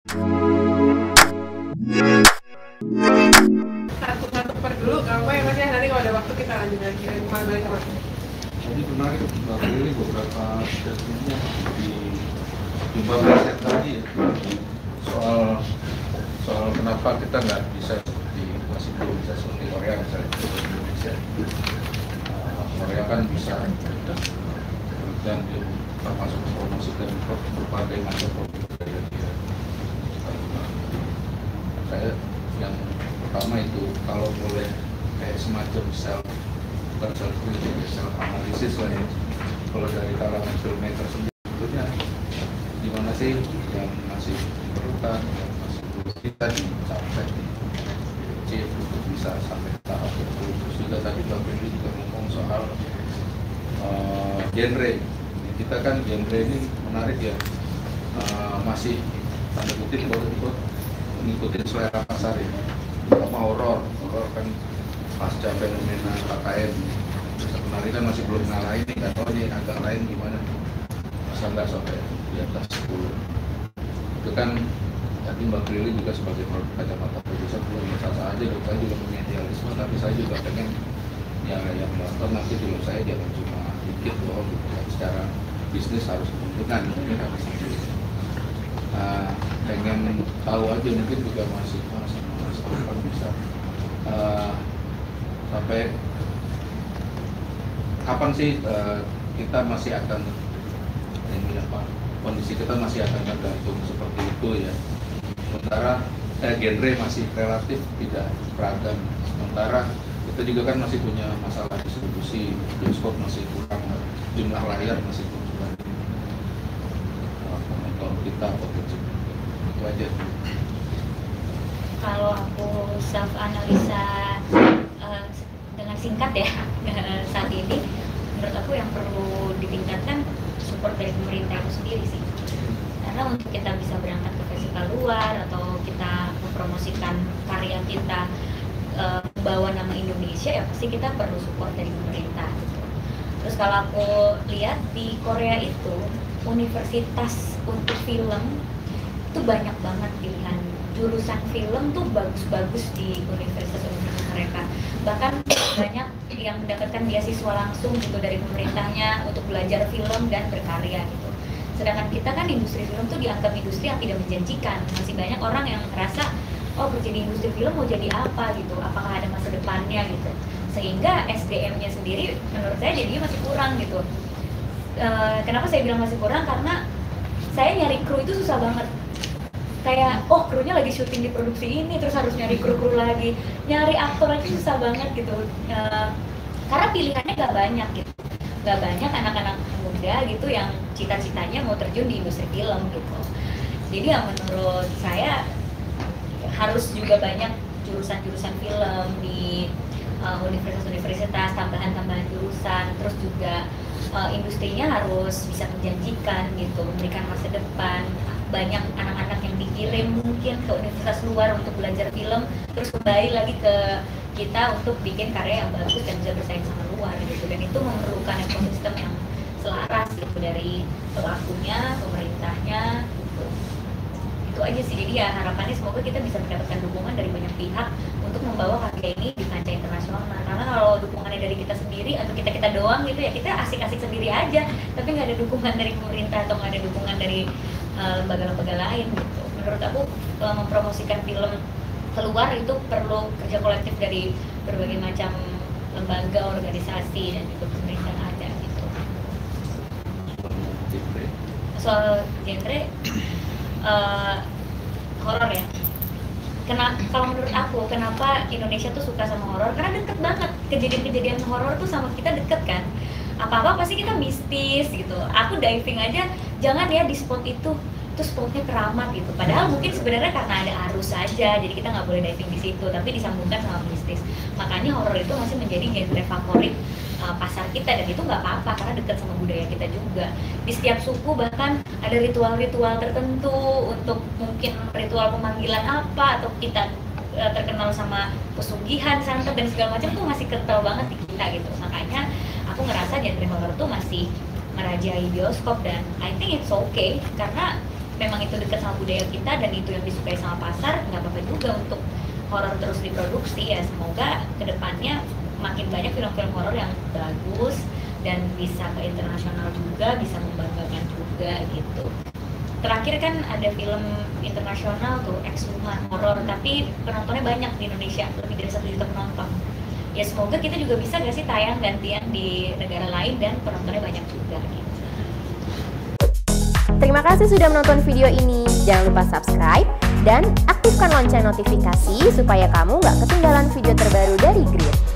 Satu-satu per dulu, apa ya mas ya, nanti kalau ada waktu kita lanjut lagi. Mas balik ke mas. Jadi menarik Mbak Lili beberapa statementnya di jumpa riset tadi ya, soal soal kenapa kita nggak bisa seperti, masih belum bisa seperti Korea misalnya di Indonesia. Korea kan bisa dan termasuk mempromosikan berbagai macam produk dari dia. Saya yang pertama itu kalau boleh kayak semacam bukan self kritik, self analisis lah ya. Kalau dari kalangan filmmaker sendiri sebetulnya gimana sih yang masih diperlukan, yang masih perlu kita dicapai, di untuk bisa sampai ke tahap itu. Terus juga tadi Bang Billy juga ngomong soal genre. Kita kan genre ini menarik ya, masih tanda kutip buat mengikuti selera pasar ya. Terutama horor kan pasca fenomena KKN sebenarnya kan masih belum ngalahin nih, nggak tahu nih agak lain gimana, masa nggak sampai di atas 10. Itu kan tadi Mbak Lili juga sebagai kacamata produser belum biasa aja, saya juga punya idealisme, tapi saya juga pengen ya yang nonton nanti film saya jangan cuma dikit loh gitu kan, secara bisnis harus menguntungkan, mungkin harus sendiri. Pengen tahu aja mungkin juga masih bisa sampai kapan sih kita masih akan ini apa, kondisi kita masih akan tergantung seperti itu ya. Sementara genre masih relatif tidak beragam. Sementara kita juga kan masih punya masalah distribusi, bioskop masih kurang, jumlah layar masih kurang. Kalau kita potensi itu aja. Kalau aku self analisa dengan singkat ya saat ini, menurut aku yang perlu ditingkatkan support dari pemerintah itu sendiri sih. Karena untuk kita bisa berangkat ke festival luar atau kita mempromosikan karya kita, membawa nama Indonesia, ya pasti kita perlu support dari pemerintah gitu. Terus kalau aku lihat di Korea itu universitas untuk film itu banyak banget pilihan jurusan film tuh bagus-bagus di universitas mereka. Bahkan banyak yang mendapatkan beasiswa langsung gitu dari pemerintahnya untuk belajar film dan berkarya gitu. Sedangkan kita kan industri film tuh dianggap industri yang tidak menjanjikan. Masih banyak orang yang ngerasa, oh kerja di industri film mau jadi apa gitu, apakah ada masa depannya gitu. Sehingga SDM-nya sendiri menurut saya jadinya masih kurang gitu. Kenapa saya bilang masih kurang? Karena saya nyari kru itu susah banget. Kayak, oh krunya lagi syuting di produksi ini, terus harus nyari kru-kru lagi, nyari aktor aja susah banget gitu. Karena pilihannya gak banyak gitu, gak banyak anak-anak muda gitu yang cita-citanya mau terjun di industri film gitu. Jadi yang menurut saya harus juga banyak jurusan-jurusan film di universitas-universitas, tambahan-tambahan jurusan, terus juga industrinya harus bisa menjanjikan gitu, memberikan masa depan. Banyak anak-anak yang dikirim mungkin ke universitas luar untuk belajar film, terus kembali lagi ke kita untuk bikin karya yang bagus dan bisa bersaing sama luar gitu. Dan itu memerlukan ekosistem yang selaras gitu dari pelakunya, pemerintahnya gitu. Itu aja sih. Jadi ya harapannya semoga kita bisa mendapatkan dukungan dari banyak pihak untuk membawa karya ini di kancah internasional. Karena kalau dukungannya dari kita sendiri atau kita doang gitu ya, kita asik-asik sendiri aja, tapi nggak ada dukungan dari pemerintah atau nggak ada dukungan dari lembaga-lembaga lain gitu. Menurut aku mempromosikan film keluar itu perlu kerja kolektif dari berbagai macam lembaga, organisasi dan juga pemerintah ada gitu. Soal genre horor ya. Kalau menurut aku kenapa Indonesia tuh suka sama horor? Karena deket banget kejadian-kejadian horor tuh sama kita, deket kan. Apa-apa pasti kita mistis gitu. Aku diving aja jangan ya di spot itu spotnya keramat gitu. Padahal mungkin sebenarnya karena ada arus saja, jadi kita nggak boleh diving di situ. Tapi disambungkan sama mistis. Makanya horor itu masih menjadi genre favorit pasar kita, dan itu nggak apa-apa karena dekat sama budaya kita juga. Di setiap suku bahkan ada ritual-ritual tertentu untuk mungkin ritual pemanggilan apa, atau kita terkenal sama pesugihan, santet dan segala macam tuh masih kental banget di kita gitu. Makanya aku ngerasa genre horor tuh masih merajai bioskop, dan I think it's okay karena memang itu dekat sama budaya kita dan itu yang disukai sama pasar, nggak apa-apa juga untuk horor terus diproduksi ya. Semoga kedepannya makin banyak film-film horor yang bagus dan bisa ke internasional juga, bisa membanggakan juga gitu. Terakhir kan ada film internasional tuh, Ex-Woman horor, tapi penontonnya banyak di Indonesia, lebih dari 1 juta penonton. Ya semoga kita juga bisa gak sih tayang gantian di negara lain dan penontonnya banyak juga gitu. Terima kasih sudah menonton video ini. Jangan lupa subscribe dan aktifkan lonceng notifikasi supaya kamu gak ketinggalan video terbaru dari Grid.